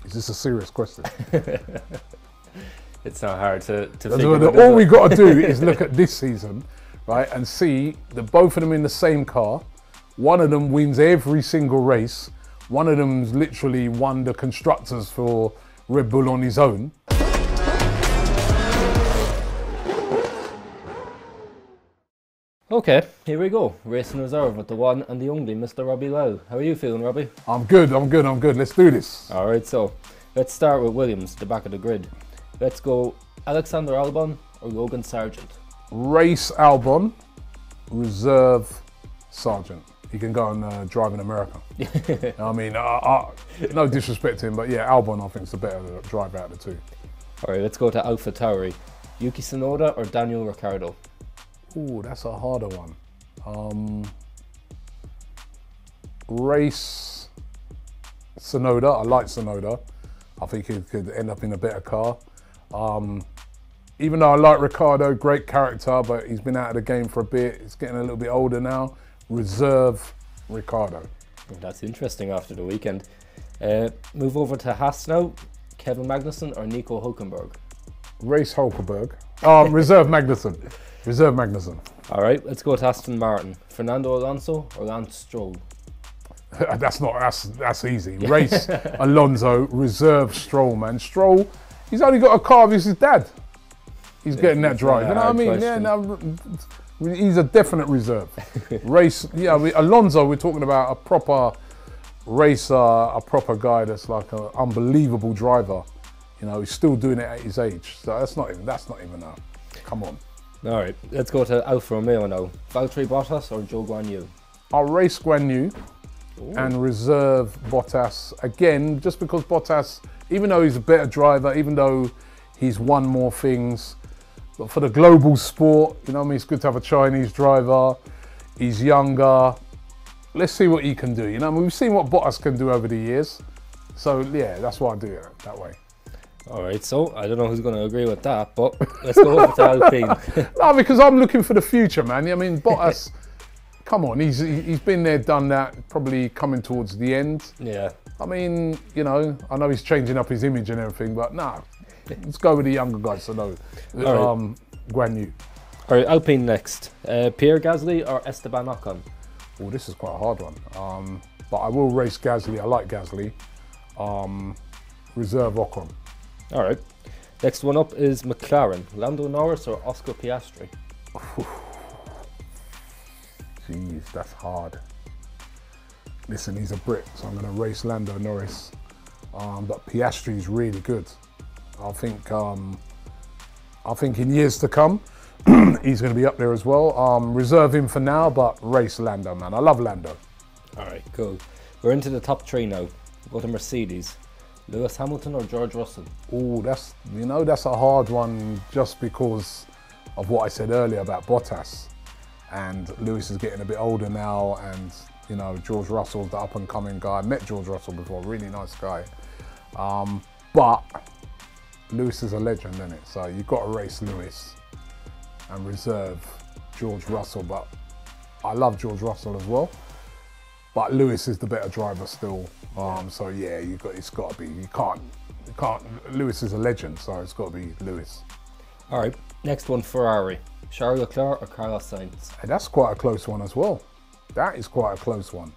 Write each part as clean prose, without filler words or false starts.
Is this a serious question? It's not hard to figure out. All we got to do is look at this season, right, and see that both of them in the same car. One of them wins every single race. One of them's literally won the constructors for Red Bull on his own. Okay, here we go. Racing reserve with the one and the only Mr. Robbie Lyle. How are you feeling, Robbie? I'm good. Let's do this. All right, so let's start with Williams, the back of the grid. Let's go Alexander Albon or Logan Sargent. Race Albon, reserve Sargent. He can go and drive in America. I mean, no disrespect to him, but yeah, Albon I think is the better driver out of the two. All right, let's go to Alfa Tauri. Yuki Tsunoda or Daniel Ricciardo? Ooh, that's a harder one. Race Tsunoda. I like Tsunoda. I think he could end up in a better car. Even though I like Ricciardo, great character, but he's been out of the game for a bit. He's getting a little bit older now. Reserve Ricciardo. That's interesting after the weekend. Move over to Haas now. Kevin Magnussen or Nico Hülkenberg? Race Hülkenberg. Reserve Magnussen. Reserve Magnussen. All right, let's go to Aston Martin. Fernando Alonso or Lance Stroll? That's easy. Race Alonso, reserve Stroll, man. Stroll, he's only got a car with his dad. He's getting that drive. You know what I mean? Question. Yeah, no, he's a definite reserve. Race, yeah. Alonso, we're talking about a proper racer, a proper guy that's like an unbelievable driver. You know, he's still doing it at his age. So that's not even a. Come on. All right, let's go to Alfa Romeo now. Valtteri Bottas or Zhou Guanyu? I'll race Guanyu and reserve Bottas. Again, just because Bottas, even though he's a better driver, even though he's won more things, but for the global sport, you know what I mean, it's good to have a Chinese driver. He's younger. Let's see what he can do. You know, I mean, we've seen what Bottas can do over the years. So yeah, that's why I do it that way. All right, so I don't know who's going to agree with that, but let's go over to Alpine. No, because I'm looking for the future, man. I mean, Bottas, come on, he's been there, done that, probably coming towards the end. Yeah. I mean, you know, I know he's changing up his image and everything, but nah, let's go with the younger guys. So no, Guanyu. All right, Alpine next. Pierre Gasly or Esteban Ocon? Oh, this is quite a hard one. But I will race Gasly. I like Gasly. Reserve Ocon. All right. Next one up is McLaren. Lando Norris or Oscar Piastri? Jeez, that's hard. Listen, he's a Brit, so I'm going to race Lando Norris. But Piastri is really good. I think in years to come, he's going to be up there as well. Reserve him for now, but race Lando, man. I love Lando. All right, cool. We're into the top three now. We'll go to Mercedes. Lewis Hamilton or George Russell? Oh, that's a hard one just because of what I said earlier about Bottas. And Lewis is getting a bit older now, and you know, George Russell's the up and coming guy. I met George Russell before, really nice guy. But Lewis is a legend, isn't it? So you've got to race Lewis and reserve George Russell. But I love George Russell as well. But Lewis is the better driver still. So yeah, it's got to be. You can't. Lewis is a legend, so it's got to be Lewis. All right. Next one, Ferrari. Charles Leclerc or Carlos Sainz? Hey, that's quite a close one as well. That is quite a close one.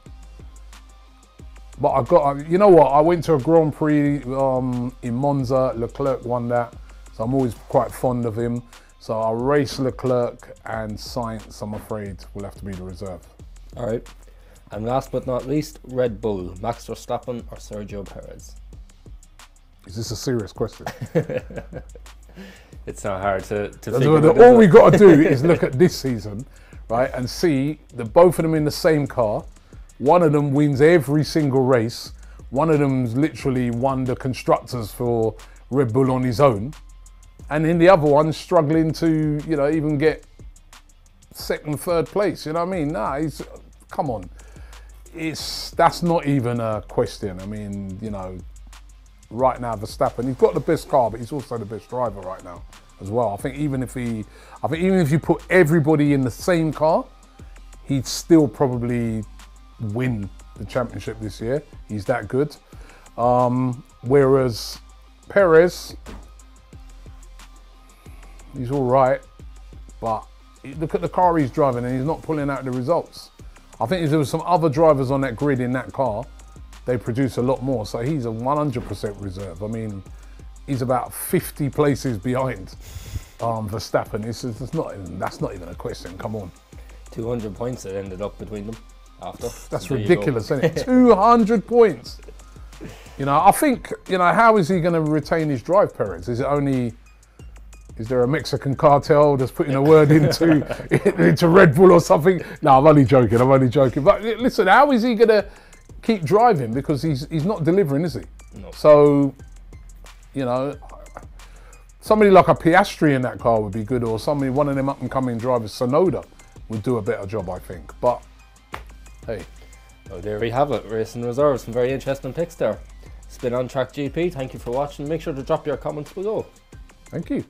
But you know what? I went to a Grand Prix in Monza. Leclerc won that, so I'm always quite fond of him. So I'll race Leclerc, and Sainz, I'm afraid, will have to be the reserve. All right. And last but not least, Red Bull. Max Verstappen or Sergio Perez? Is this a serious question? It's not hard to figure out. All we got to do is look at this season, right, and see that both of them in the same car. One of them wins every single race. One of them's literally won the constructors for Red Bull on his own. And then the other one's struggling to, you know, even get second, third place. You know what I mean? Nah, come on. That's not even a question. I mean, you know, right now Verstappen, he's got the best car, but he's also the best driver right now as well. I think even if you put everybody in the same car, he'd still probably win the championship this year. He's that good. Whereas Perez, he's all right, but look at the car he's driving and he's not pulling out the results. I think if there was some other drivers on that grid in that car, they produce a lot more. So he's a 100% reserve. I mean, he's about 50 places behind Verstappen. That's not even a question. Come on. 200 points that ended up between them after. That's ridiculous, isn't it? 200 points. You know, I think, you know, how is he going to retain his drive, Perez? Is there a Mexican cartel that's putting a word into Red Bull or something? No, I'm only joking. But listen, how is he going to keep driving? Because he's not delivering, is he? No. So, you know, somebody like a Piastri in that car would be good, or one of them up-and-coming drivers, Sonoda, would do a better job, I think. But, hey. Well, there we have it. Racing Reserves. Some very interesting picks there. Spin on Track GP. Thank you for watching. Make sure to drop your comments below. Thank you.